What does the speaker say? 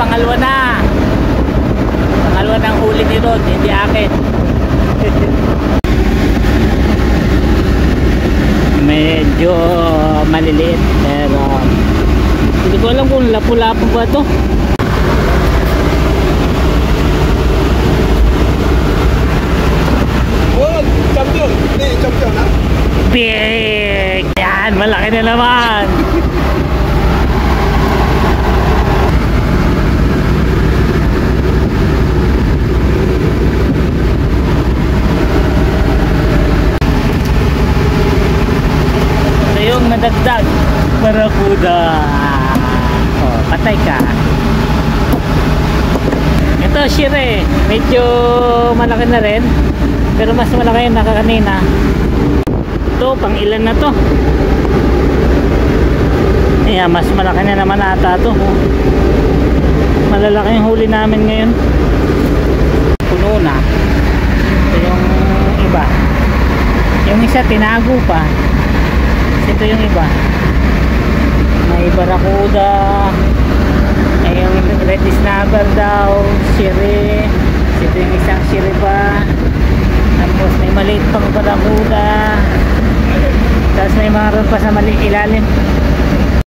pangalawa na. Pangalawa ng huli ni Rod, hindi akin. Medyo maliliit pero hindi ko alam kung lapu-lapu ba to. Oh, champion. Hindi, champion ha. Big! Yan, malaki na naman. Ito yung nadagdag barakuda. Oh, patay ka. Ito shire, medyo malaki na rin pero mas malaki yung nakakanina. Ito pang ilan na to. Ayan, mas malaki na naman ata to. Malalaki yung huli namin ngayon. Puno na. Ito yung iba. Yung isa tinago pa. Ito yung iba. May barakuda. May yung red snapper daw. Shiri. Ito yung isang shiri pa. Tapos may maliit pang barakuda. Tapos may mga ron pa sa maliit ilalim.